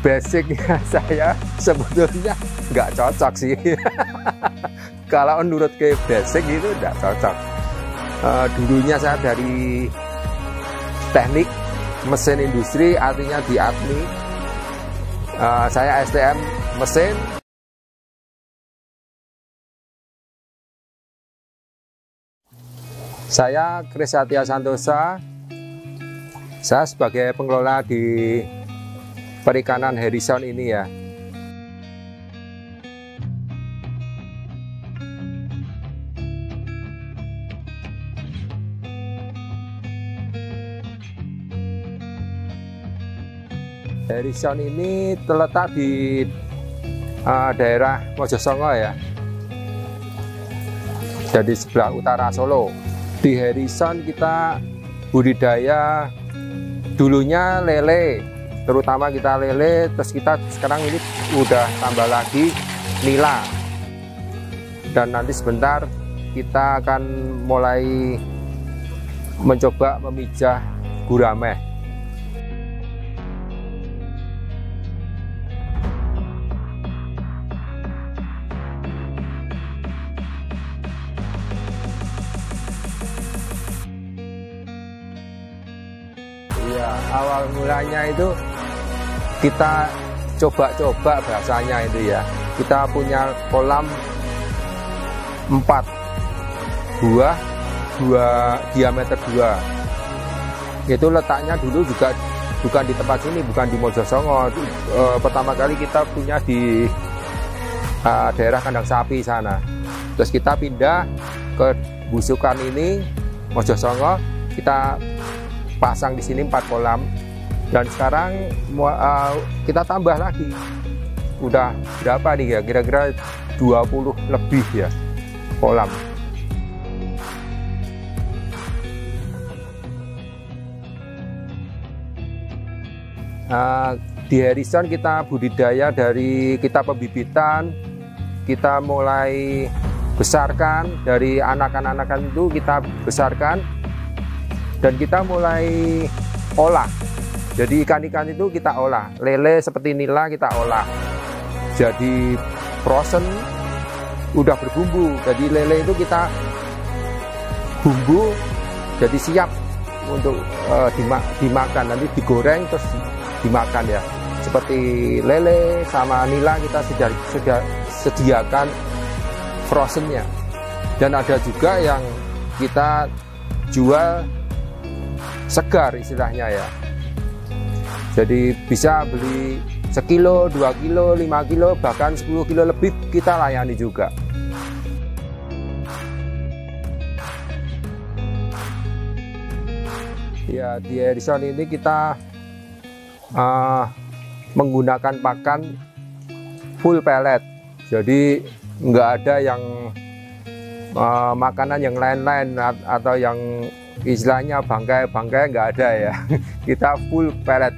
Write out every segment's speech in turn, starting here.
basicnya saya sebetulnya nggak cocok sih. Kalau menurut ke basic itu nggak cocok. Dulunya saya dari teknik mesin industri, artinya di ATMI. Saya STM mesin. Saya Kris Satya Santosa. Saya sebagai pengelola di perikanan Harrison ini ya. Harrison ini terletak di daerah Mojosongo ya. Jadi sebelah utara Solo. Di Harrison kita budidaya dulunya lele, terutama kita lele, terus kita sekarang ini udah tambah lagi nila, dan nanti sebentar kita akan mulai mencoba memijah gurame. Ya, awal mulanya itu kita coba-coba bahasanya itu ya. Kita punya kolam 4 buah, diameter 2. Itu letaknya dulu juga bukan di tempat sini, bukan di Mojosongo. Pertama kali kita punya di daerah kandang sapi sana. Terus kita pindah ke Busukan ini, Mojosongo, kita pasang di sini 4 kolam, dan sekarang kita tambah lagi. Udah berapa nih ya? Kira-kira 20 lebih ya kolam. Di Harrison kita budidaya dari kita pembibitan, kita mulai besarkan dari anakan-anakan itu kita besarkan. Dan kita mulai olah. Jadi ikan-ikan itu kita olah. Lele seperti nila kita olah. Jadi frozen, udah berbumbu. Jadi lele itu kita bumbu, jadi siap untuk dimakan. Nanti digoreng terus dimakan ya. Seperti lele sama nila kita sudah sediakan frozennya. Dan ada juga yang kita jual segar istilahnya ya. Jadi bisa beli sekilo, 2 kilo, 5 kilo, bahkan 10 kilo lebih kita layani juga. Ya, di Harrison ini kita menggunakan pakan full pellet. Jadi nggak ada yang makanan yang lain-lain atau yang istilahnya bangkai-bangkai, nggak ada ya. Kita full pellet,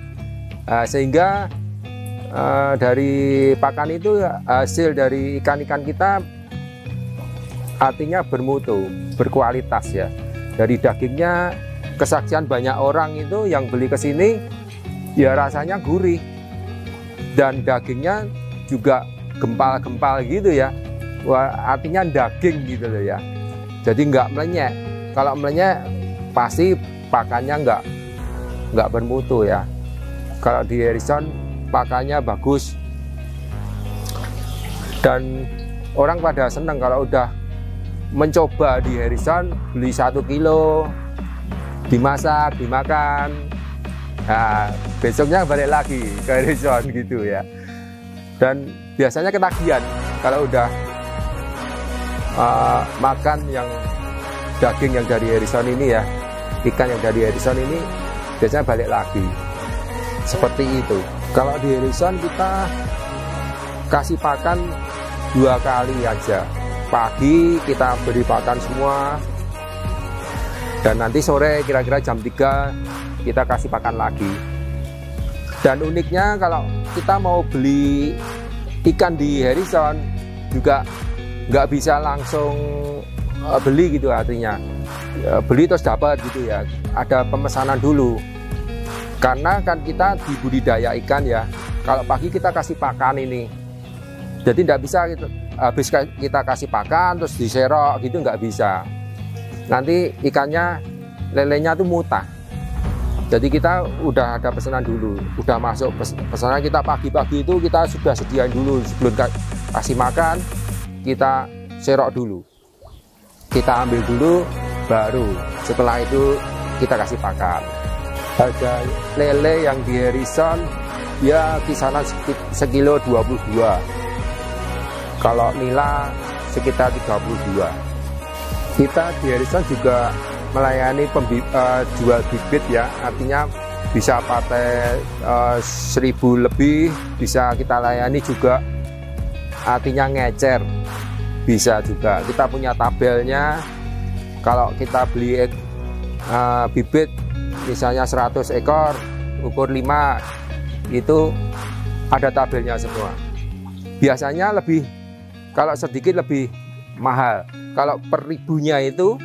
sehingga dari pakan itu hasil dari ikan-ikan kita artinya bermutu, berkualitas ya. Dari dagingnya, kesaksian banyak orang itu yang beli ke sini ya rasanya gurih, dan dagingnya juga gempal-gempal gitu ya. Wah, artinya daging gitu loh ya. Jadi nggak melenyek. Kalau melenyek pasti pakannya nggak bermutu ya. Kalau di Harrison pakannya bagus, dan orang pada senang kalau udah mencoba di Harrison, beli 1 kilo, dimasak, dimakan, nah besoknya balik lagi ke Harrison gitu ya. Dan biasanya ketagihan kalau udah makan yang daging yang dari Harrison ini ya, ikan yang dari Harrison ini biasanya balik lagi. Seperti itu. Kalau di Harrison kita kasih pakan 2 kali aja. Pagi kita beri pakan semua, dan nanti sore kira-kira jam 3 kita kasih pakan lagi. Dan uniknya kalau kita mau beli ikan di Harrison juga nggak bisa langsung beli gitu, artinya beli terus dapat gitu ya. Ada pemesanan dulu. Karena kan kita di budidaya ikan ya, kalau pagi kita kasih pakan ini, jadi tidak bisa habis kita kasih pakan terus diserok gitu, nggak bisa. Nanti ikannya, lelenya tuh mutah. Jadi kita udah ada pesanan dulu, udah masuk pesanan kita pagi-pagi itu kita sudah sediain dulu sebelum kasih makan, kita serok dulu, kita ambil dulu, baru setelah itu kita kasih pakan. Harga lele yang di Harrison ya kisaran sekilo 22. Kalau nila sekitar 32. Kita di Harrison juga melayani jual bibit ya, artinya bisa pakai 1000 lebih, bisa kita layani juga, artinya ngecer bisa juga. Kita punya tabelnya, kalau kita beli bibit misalnya 100 ekor ukur 5, itu ada tabelnya semua. Biasanya lebih, kalau sedikit lebih mahal. Kalau per ribunya itu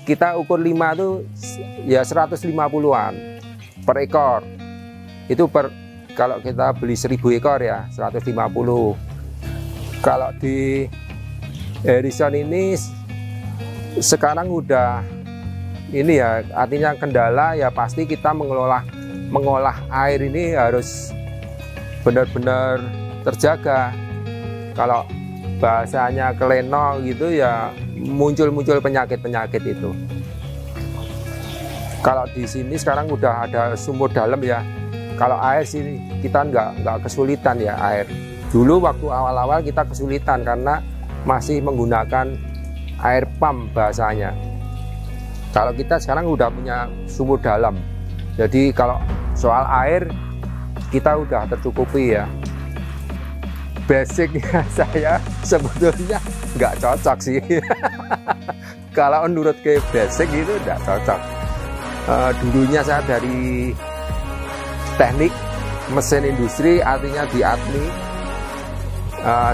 kita ukur 5 itu ya 150-an per ekor. Itu kalau kita beli 1000 ekor ya 150. Kalau di Harrison ini sekarang udah ini ya, artinya kendala ya pasti kita mengolah air ini harus benar-benar terjaga. Kalau bahasanya keleno gitu ya, muncul penyakit itu. Kalau di sini sekarang udah ada sumur dalam ya. Kalau air sih kita nggak kesulitan ya air. Dulu waktu awal-awal kita kesulitan karena masih menggunakan air pump bahasanya. Kalau kita sekarang udah punya sumur dalam, jadi kalau soal air kita udah tercukupi ya. Basicnya saya sebetulnya nggak cocok sih. Kalau menurut ke basic itu nggak cocok. Dulunya saya dari teknik mesin industri, artinya di ATMI.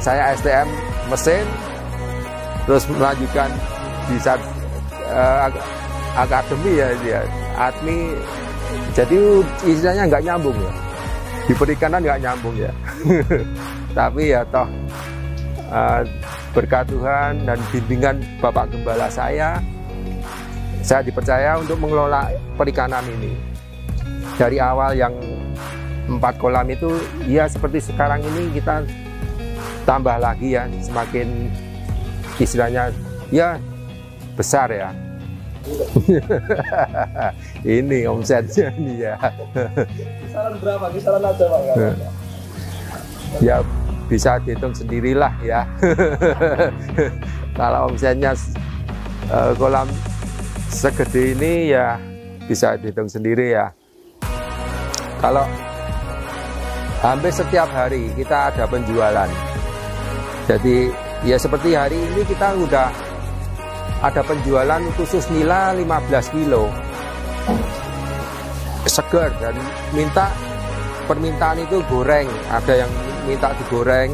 Saya STM mesin, terus melanjutkan di akademi ya dia ATMI, jadi istilahnya nggak nyambung ya, di perikanan nggak nyambung ya. Tapi ya toh berkat Tuhan dan bimbingan Bapak Gembala saya dipercaya untuk mengelola perikanan ini. Dari awal yang 4 kolam itu ya seperti sekarang ini kita tambah lagi ya, semakin istilahnya ya besar ya. Ini omsetnya nih ya. Kisaran berapa? Kisaran aja Pak. Ya bisa dihitung sendirilah ya. Kalau omsetnya kolam segede ini ya bisa dihitung sendiri ya. Kalau hampir setiap hari kita ada penjualan. Jadi ya seperti hari ini kita udah ada penjualan khusus nila 15 kilo segar, dan permintaan itu goreng, ada yang minta digoreng,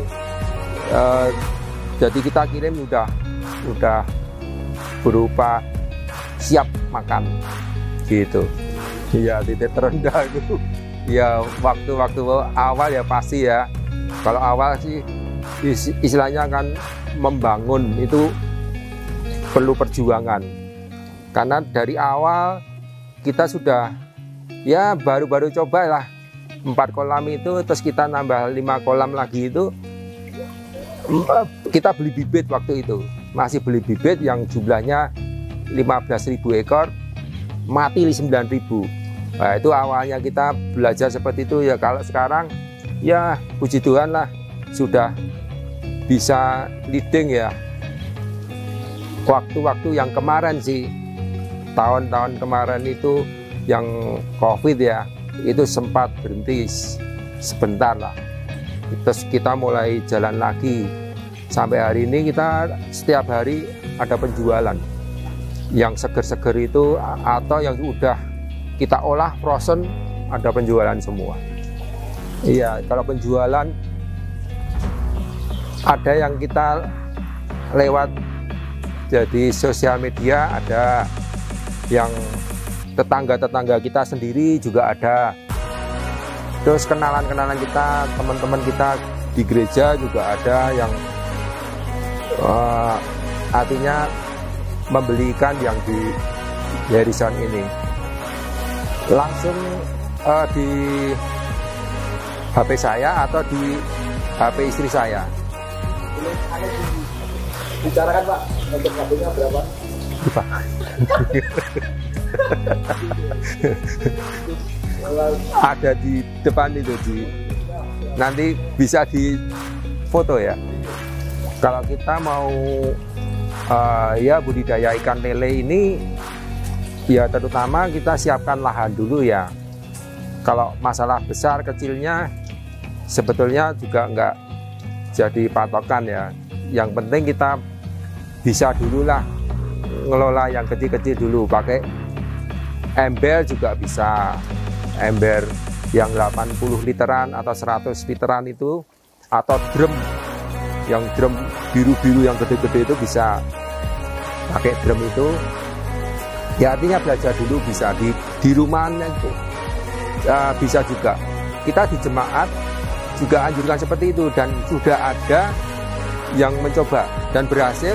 jadi kita kirim udah berupa siap makan gitu. Ya titik terendah itu ya waktu awal ya pasti ya. Kalau awal sih istilahnya kan membangun itu perlu perjuangan, karena dari awal kita sudah ya baru coba lah 4 kolam itu, terus kita nambah 5 kolam lagi itu. Kita beli bibit waktu itu, masih beli bibit yang jumlahnya 15.000 ekor, mati 9.000. Nah itu awalnya kita belajar seperti itu ya. Kalau sekarang ya puji Tuhan lah sudah bisa leading ya. Waktu-waktu yang kemarin sih, tahun-tahun kemarin itu yang COVID ya, itu sempat berhenti sebentar lah. Terus kita mulai jalan lagi. Sampai hari ini kita setiap hari ada penjualan. Yang seger-seger itu atau yang udah kita olah frozen, ada penjualan semua. Iya, kalau penjualan ada yang kita lewat jadi sosial media, ada yang tetangga-tetangga kita sendiri juga ada. Terus kenalan-kenalan kita, teman-teman kita di gereja juga ada yang artinya membelikan yang di Harrison ini. Langsung di HP saya atau di HP istri saya. Bicarakan Pak, untuk HP-nya berapa? Pak. Ada di depan itu, nanti bisa di foto ya. Kalau kita mau ya budidaya ikan lele ini, ya terutama kita siapkan lahan dulu ya. Kalau masalah besar kecilnya sebetulnya juga enggak jadi patokan ya. Yang penting kita bisa dululah ngelola yang kecil-kecil dulu, pakai ember juga bisa, ember yang 80 literan atau 100 literan itu, atau drum, yang drum biru-biru yang gede-gede itu bisa pakai drum itu. Ya artinya belajar dulu bisa di rumahnya itu bisa juga. Kita di jemaat juga anjurkan seperti itu, dan sudah ada yang mencoba dan berhasil,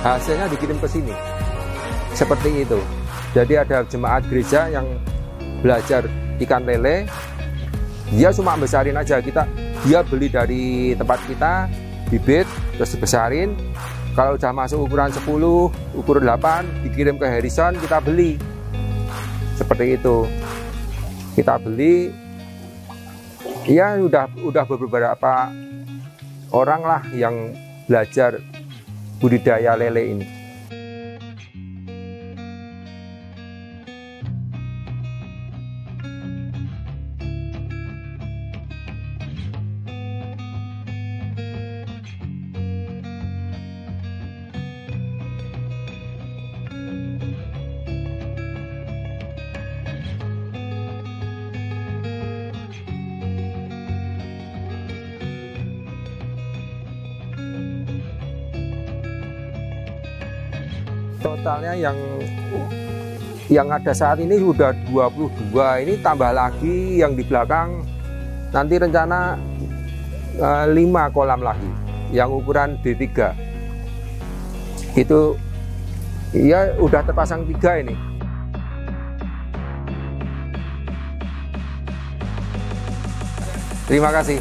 hasilnya dikirim ke sini seperti itu. Jadi ada jemaat gereja yang belajar ikan lele, dia cuma besarin aja, dia beli dari tempat kita bibit terus dibesarin. Kalau udah masuk ukuran 10, ukuran 8 dikirim ke Harrison, kita beli seperti itu. Kita beli, ya udah beberapa orang lah yang belajar budidaya lele ini. Totalnya yang ada saat ini sudah 22, ini tambah lagi yang di belakang, nanti rencana 5 kolam lagi yang ukuran D3 itu ya udah terpasang 3 ini. Terima kasih.